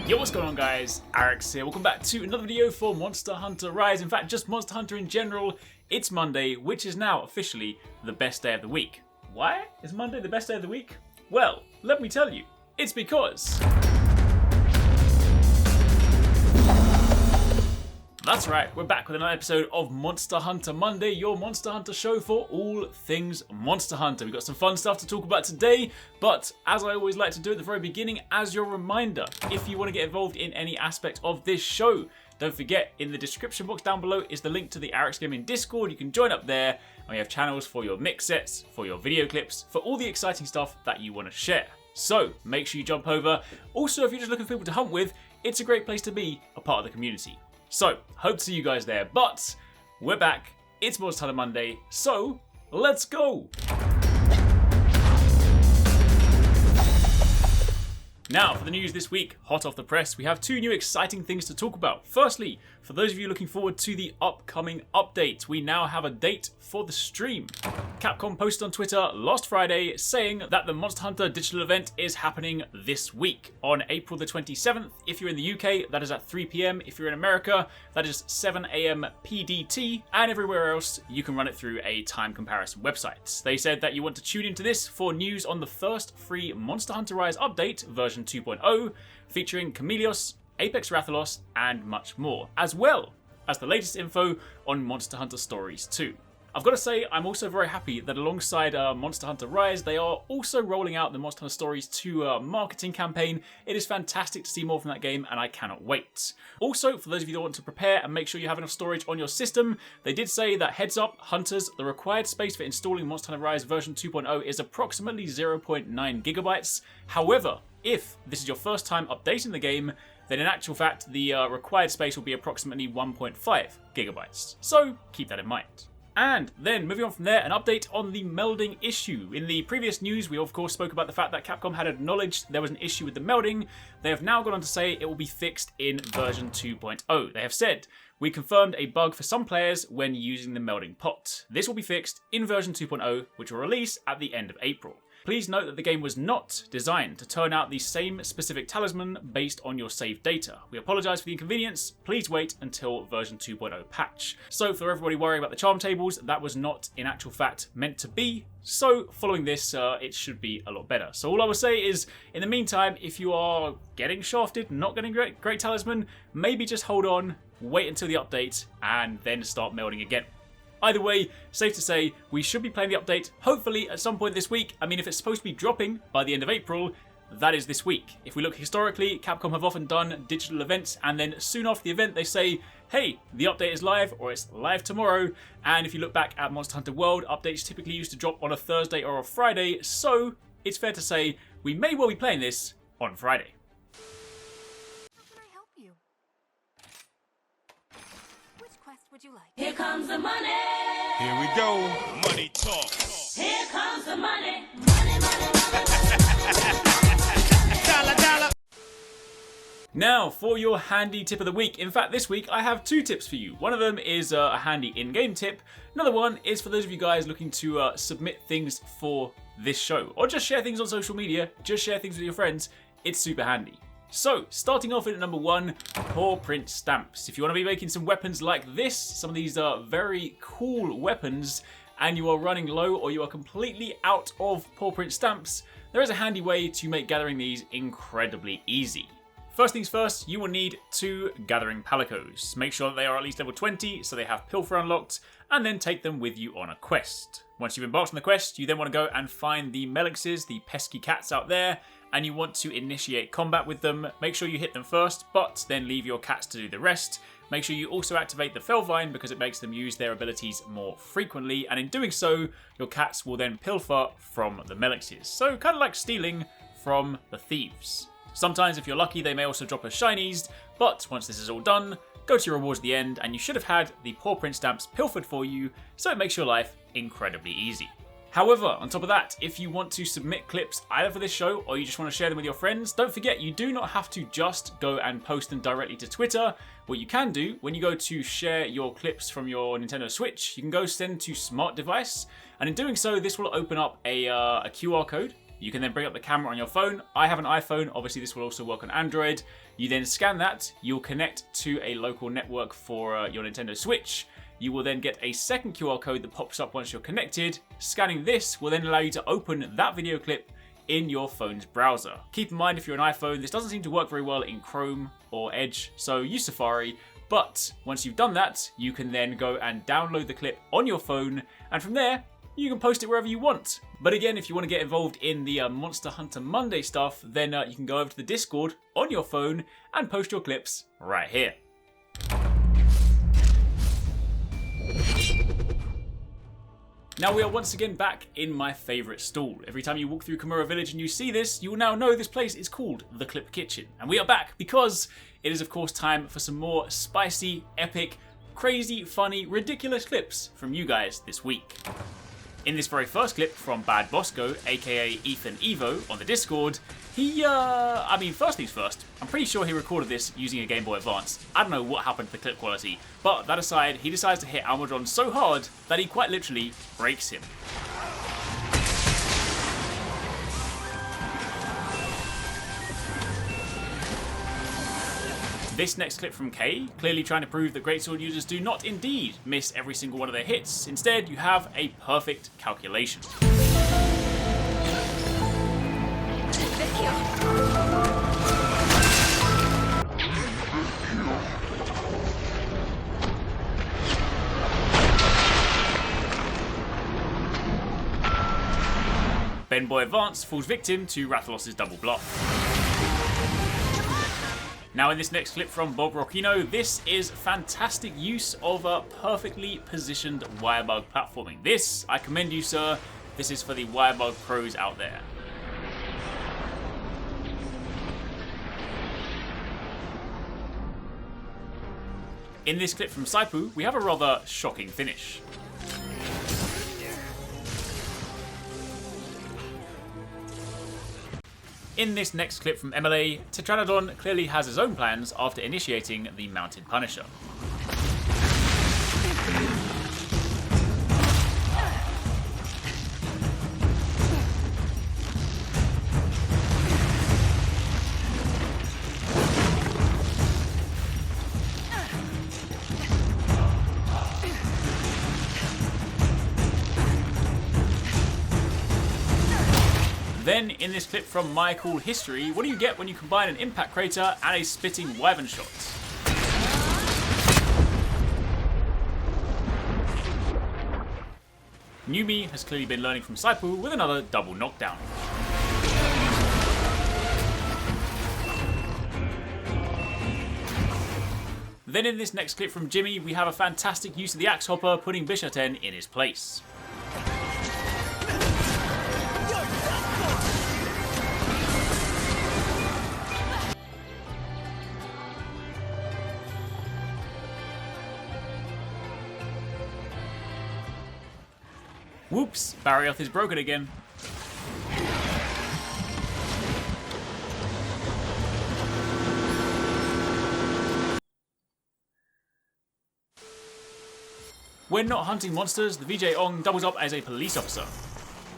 Yo, what's going on guys? Arekkz here. Welcome back to another video for Monster Hunter Rise. In fact, just Monster Hunter in general. It's Monday, which is now officially the best day of the week. Why is Monday the best day of the week? Well, let me tell you. It's because... That's right, we're back with another episode of Monster Hunter Monday, your Monster Hunter show for all things Monster Hunter. We've got some fun stuff to talk about today, but as I always like to do at the very beginning, as your reminder, if you want to get involved in any aspect of this show, don't forget, in the description box down below is the link to the Arekkz Gaming Discord. You can join up there, and we have channels for your mix sets, for your video clips, for all the exciting stuff that you want to share. So, make sure you jump over. Also, if you're just looking for people to hunt with, it's a great place to be a part of the community. So, hope to see you guys there, but we're back, it's Monster Hunter Monday, so let's go! Now, for the news this week, hot off the press, we have two new exciting things to talk about. Firstly, for those of you looking forward to the upcoming update, we now have a date for the stream. Capcom posted on Twitter last Friday saying that the Monster Hunter digital event is happening this week on April the 27th. If you're in the UK, that is at 3 PM. If you're in America, that is 7 AM PDT. And everywhere else, you can run it through a time comparison website. They said that you want to tune into this for news on the first free Monster Hunter Rise update, version 2.0, featuring Chameleos, Apex Rathalos, and much more, as well as the latest info on Monster Hunter Stories 2. I've got to say, I'm also very happy that alongside Monster Hunter Rise, they are also rolling out the Monster Hunter Stories 2 marketing campaign. It is fantastic to see more from that game, and I cannot wait. Also, for those of you that want to prepare and make sure you have enough storage on your system, they did say that heads up, hunters, the required space for installing Monster Hunter Rise version 2.0 is approximately 0.9 gigabytes. However, if this is your first time updating the game, then in actual fact, the required space will be approximately 1.5 gigabytes. So keep that in mind. And then, moving on from there, an update on the melding issue. In the previous news, we of course spoke about the fact that Capcom had acknowledged there was an issue with the melding. They have now gone on to say it will be fixed in version 2.0. They have said, we confirmed a bug for some players when using the melding pot. This will be fixed in version 2.0, which will release at the end of April. Please note that the game was not designed to turn out the same specific talisman based on your saved data. We apologise for the inconvenience, please wait until version 2.0 patch. So for everybody worrying about the charm tables, that was not in actual fact meant to be. So following this, it should be a lot better. So all I will say is, in the meantime, if you are getting shafted, not getting great talisman, maybe just hold on, wait until the update, and then start melding again. Either way, safe to say, we should be playing the update, hopefully at some point this week. I mean, if it's supposed to be dropping by the end of April, that is this week. If we look historically, Capcom have often done digital events, and then soon after the event they say, hey, the update is live, or it's live tomorrow. And if you look back at Monster Hunter World, updates typically used to drop on a Thursday or a Friday, so it's fair to say we may well be playing this on Friday. Would you like? Here comes the money. Here we go. Money talk. Here comes the money. Money, money, money. Dollar, dollar. Now, for your handy tip of the week. In fact, this week I have two tips for you. One of them is a handy in-game tip. Another one is for those of you guys looking to submit things for this show. Or just share things on social media. Just share things with your friends. It's super handy. So, starting off at number one, paw print stamps. If you want to be making some weapons like this, some of these are very cool weapons, and you are running low or you are completely out of paw print stamps, there is a handy way to make gathering these incredibly easy. First things first, you will need 2 gathering palicos. Make sure that they are at least level 20, so they have Pilfer unlocked, and then take them with you on a quest. Once you've embarked on the quest, you then want to go and find the Arekkzes, the pesky cats out there, and you want to initiate combat with them. Make sure you hit them first, but then leave your cats to do the rest. Make sure you also activate the Felvine because it makes them use their abilities more frequently, and in doing so, your cats will then pilfer from the Arekkzes. So kind of like stealing from the thieves. Sometimes if you're lucky, they may also drop us shinies, but once this is all done, go to your rewards at the end, and you should have had the paw print stamps pilfered for you, so it makes your life incredibly easy. However, on top of that, if you want to submit clips either for this show or you just want to share them with your friends, don't forget you do not have to just go and post them directly to Twitter. What you can do, when you go to share your clips from your Nintendo Switch, you can go send to Smart Device, and in doing so, this will open up a QR code You can then bring up the camera on your phone. I have an iPhone, obviously this will also work on Android. You then scan that, you'll connect to a local network for your Nintendo Switch. You will then get a second QR code that pops up once you're connected. Scanning this will then allow you to open that video clip in your phone's browser. Keep in mind, if you're an iPhone, this doesn't seem to work very well in Chrome or Edge, so use Safari. But once you've done that, you can then go and download the clip on your phone, and from there, you can post it wherever you want. But again, if you want to get involved in the Monster Hunter Monday stuff, then you can go over to the Discord on your phone and post your clips right here. Now we are once again back in my favourite stall. Every time you walk through Kimura Village and you see this, you will now know this place is called the Clip Kitchen. And we are back because it is of course time for some more spicy, epic, crazy, funny, ridiculous clips from you guys this week. In this very first clip from Bad Bosco, aka Ethan Evo, on the Discord, first things first, I'm pretty sure he recorded this using a Game Boy Advance. I don't know what happened to the clip quality, but that aside, he decides to hit Almudron so hard that he quite literally breaks him. This next clip from Kay, clearly trying to prove that greatsword users do not indeed miss every single one of their hits. Instead, you have a perfect calculation. Ben Boy Advance falls victim to Rathalos' double bluff. Now in this next clip from Bob Rockino, this is fantastic use of a perfectly positioned wirebug platforming. This, I commend you, sir. This is for the wirebug pros out there. In this clip from Saipu, we have a rather shocking finish. In this next clip from MLA, Tetranodon clearly has his own plans after initiating the Mounted Punisher. Then, in this clip from My Cool History, what do you get when you combine an impact crater and a spitting wyvern shot? Numi has clearly been learning from Saipu with another double knockdown. Then in this next clip from Jimmy, we have a fantastic use of the Axe Hopper, putting Bishaten in his place. Whoops, Barioth is broken again. When not hunting monsters, the VJ Ong doubles up as a police officer.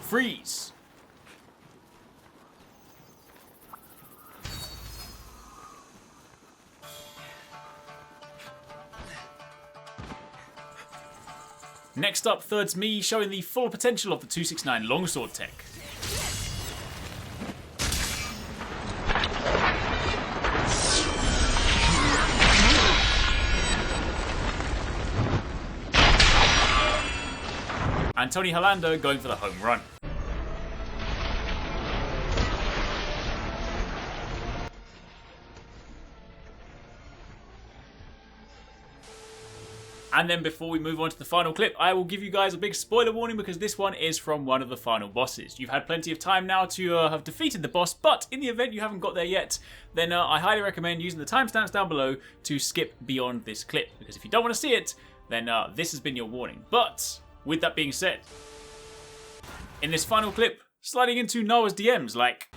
Freeze! Next up, third's me, showing the full potential of the 269 longsword tech. And Tony Hollander going for the home run. And then before we move on to the final clip, I will give you guys a big spoiler warning because this one is from one of the final bosses. You've had plenty of time now to have defeated the boss, but in the event you haven't got there yet, then I highly recommend using the timestamps down below to skip beyond this clip. Because if you don't want to see it, then this has been your warning. But with that being said, in this final clip, sliding into Noah's DMs like...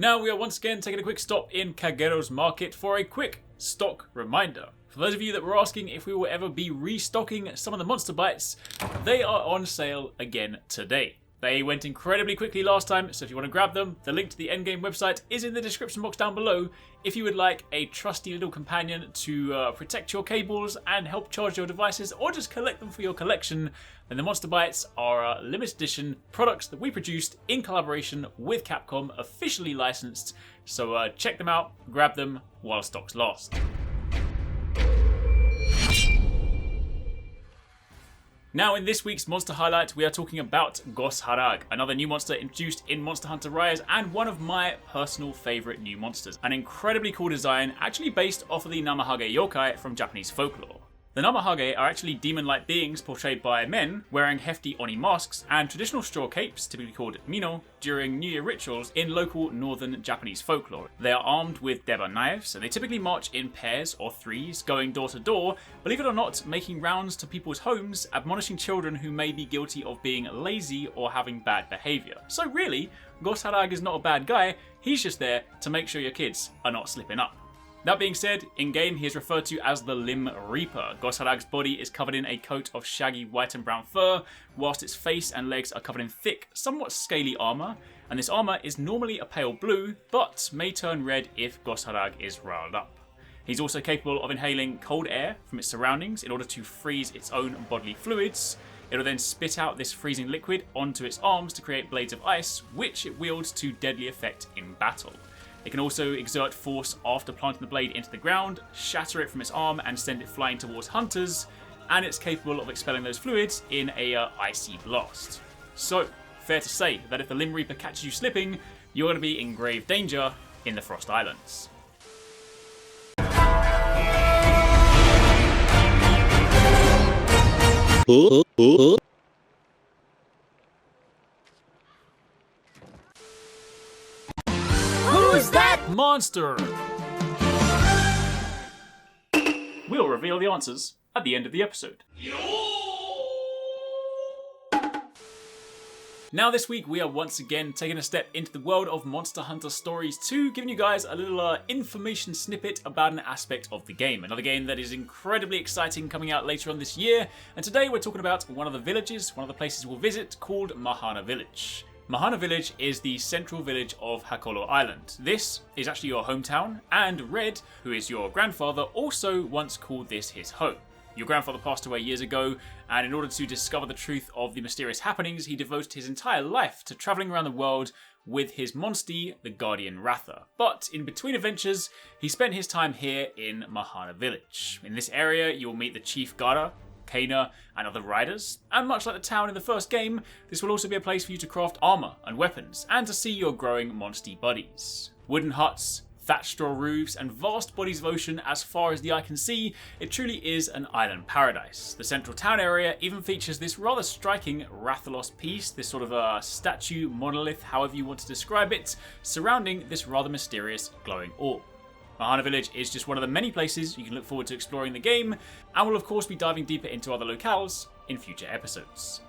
Now we are once again taking a quick stop in Kagero's market for a quick stock reminder. For those of you that were asking if we will ever be restocking some of the Monster Bites, they are on sale again today. They went incredibly quickly last time, so if you want to grab them, the link to the endgame website is in the description box down below. If you would like a trusty little companion to protect your cables and help charge your devices, or just collect them for your collection, then the Monster Bites are limited edition products that we produced in collaboration with Capcom, officially licensed. So check them out, grab them while stocks last. Now in this week's Monster Highlight, we are talking about Gosharag, another new monster introduced in Monster Hunter Rise and one of my personal favourite new monsters. An incredibly cool design, actually based off of the Namahage yokai from Japanese folklore. The Namahage are actually demon-like beings portrayed by men wearing hefty Oni masks and traditional straw capes, typically called mino, during New Year rituals in local northern Japanese folklore. They are armed with deba knives, and they typically march in pairs or threes, going door to door, believe it or not, making rounds to people's homes, admonishing children who may be guilty of being lazy or having bad behaviour. So really, Gosharag is not a bad guy, he's just there to make sure your kids are not slipping up. That being said, in-game he is referred to as the Limb Reaper. Gosharag's body is covered in a coat of shaggy white and brown fur, whilst its face and legs are covered in thick, somewhat scaly armour, and this armour is normally a pale blue, but may turn red if Gosharag is riled up. He's also capable of inhaling cold air from its surroundings in order to freeze its own bodily fluids. It'll then spit out this freezing liquid onto its arms to create blades of ice, which it wields to deadly effect in battle. It can also exert force after planting the blade into the ground, shatter it from its arm and send it flying towards hunters, and it's capable of expelling those fluids in a icy blast. So, fair to say that if the Limb Reaper catches you slipping, you're going to be in grave danger in the Frost Islands. Who's that? Monster! We'll reveal the answers at the end of the episode. Now this week we are once again taking a step into the world of Monster Hunter Stories 2, giving you guys a little information snippet about an aspect of the game. Another game that is incredibly exciting coming out later on this year, and today we're talking about one of the villages, one of the places we'll visit, called Mahana Village. Mahana Village is the central village of Hakolo Island. This is actually your hometown, and Red, who is your grandfather, also once called this his home. Your grandfather passed away years ago, and in order to discover the truth of the mysterious happenings, he devoted his entire life to travelling around the world with his monstie, the Guardian Ratha. But in between adventures, he spent his time here in Mahana Village. In this area, you'll meet the Chief Gara, Kana, and other riders, and much like the town in the first game, this will also be a place for you to craft armour and weapons, and to see your growing monstie buddies. Wooden huts, thatched straw roofs, and vast bodies of ocean as far as the eye can see, it truly is an island paradise. The central town area even features this rather striking Rathalos piece, this sort of a statue, monolith, however you want to describe it, surrounding this rather mysterious glowing orb. Mahana Village is just one of the many places you can look forward to exploring the game, and we'll of course be diving deeper into other locales in future episodes.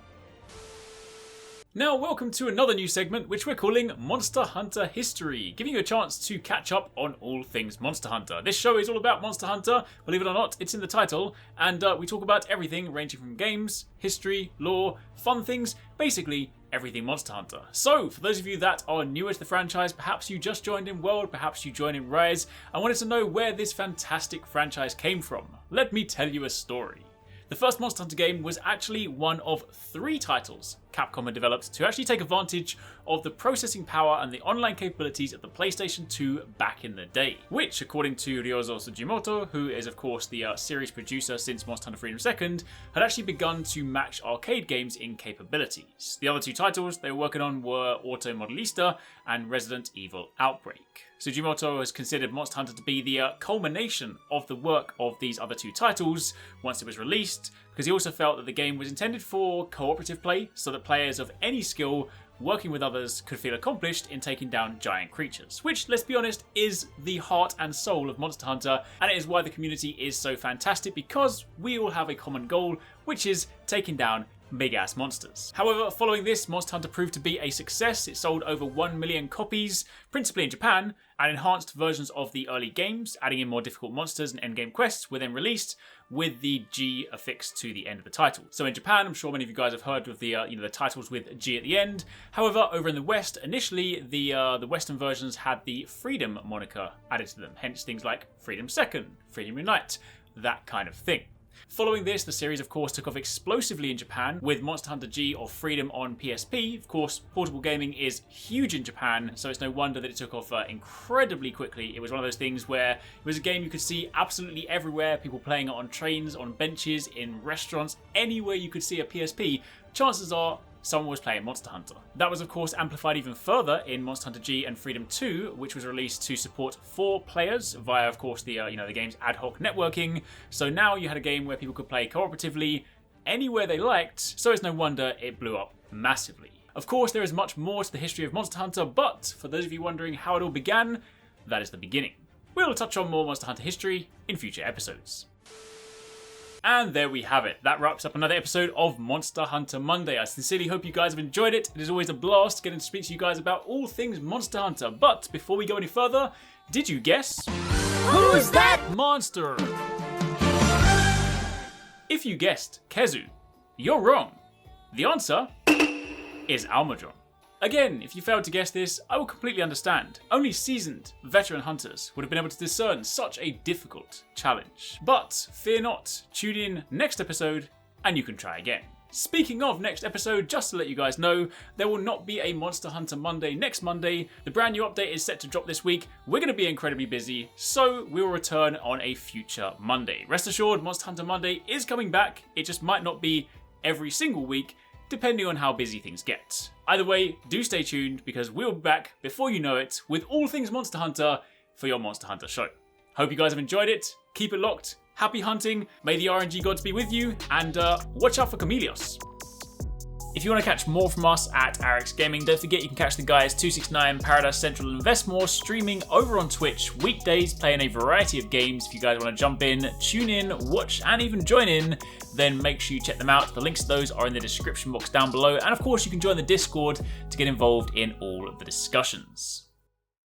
Now, welcome to another new segment which we're calling Monster Hunter History, giving you a chance to catch up on all things Monster Hunter. This show is all about Monster Hunter, believe it or not, it's in the title, and we talk about everything ranging from games, history, lore, fun things, basically everything Monster Hunter. So, for those of you that are newer to the franchise, perhaps you just joined in World, perhaps you joined in Rise, and wanted to know where this fantastic franchise came from, let me tell you a story. The first Monster Hunter game was actually one of 3 titles Capcom had developed to actually take advantage of the processing power and the online capabilities of the PlayStation 2 back in the day, which, according to Ryozo Tsujimoto, who is of course the series producer since Monster Hunter Freedom 2nd, had actually begun to match arcade games in capabilities. The other 2 titles they were working on were Auto Modelista and Resident Evil Outbreak. Tsujimoto has considered Monster Hunter to be the culmination of the work of these other 2 titles once it was released, because he also felt that the game was intended for cooperative play, so that players of any skill working with others could feel accomplished in taking down giant creatures, which, let's be honest, is the heart and soul of Monster Hunter, and it is why the community is so fantastic, because we all have a common goal, which is taking down big ass monsters. However, following this, Monster Hunter proved to be a success. It sold over 1 million copies, principally in Japan, and enhanced versions of the early games, adding in more difficult monsters and endgame quests, were then released with the G affixed to the end of the title. So in Japan, I'm sure many of you guys have heard of the the titles with G at the end. However, over in the West, initially the Western versions had the Freedom moniker added to them, hence things like Freedom Second, Freedom Unite, that kind of thing. Following this, the series of course took off explosively in Japan with Monster Hunter G or Freedom on PSP. Of course, portable gaming is huge in Japan, so it's no wonder that it took off incredibly quickly. It was one of those things where it was a game you could see absolutely everywhere, people playing it on trains, on benches, in restaurants, anywhere you could see a PSP, chances are someone was playing Monster Hunter. That was of course amplified even further in Monster Hunter G and Freedom 2, which was released to support 4 players via of course the the game's ad hoc networking. So now you had a game where people could play cooperatively anywhere they liked, so it's no wonder it blew up massively. Of course, there is much more to the history of Monster Hunter, but for those of you wondering how it all began, that is the beginning. We'll touch on more Monster Hunter history in future episodes. And there we have it. That wraps up another episode of Monster Hunter Monday. I sincerely hope you guys have enjoyed it. It is always a blast getting to speak to you guys about all things Monster Hunter. But before we go any further, did you guess? Who's that? Monster! If you guessed Khezu, you're wrong. The answer is Almudron. Again, if you failed to guess this, I will completely understand. Only seasoned, veteran hunters would have been able to discern such a difficult challenge. But fear not, tune in next episode and you can try again. Speaking of next episode, just to let you guys know, there will not be a Monster Hunter Monday next Monday. The brand new update is set to drop this week. We're going to be incredibly busy, so we will return on a future Monday. Rest assured, Monster Hunter Monday is coming back. It just might not be every single week, depending on how busy things get. Either way, do stay tuned because we'll be back before you know it with all things Monster Hunter for your Monster Hunter show. Hope you guys have enjoyed it. Keep it locked. Happy hunting. May the RNG gods be with you. And watch out for Chameleos. If you want to catch more from us at Arekkz Gaming, don't forget you can catch the guys 269, Paradise Central and Investmore streaming over on Twitch weekdays, playing a variety of games. If you guys want to jump in, tune in, watch and even join in, then make sure you check them out. The links to those are in the description box down below. And of course you can join the Discord to get involved in all of the discussions.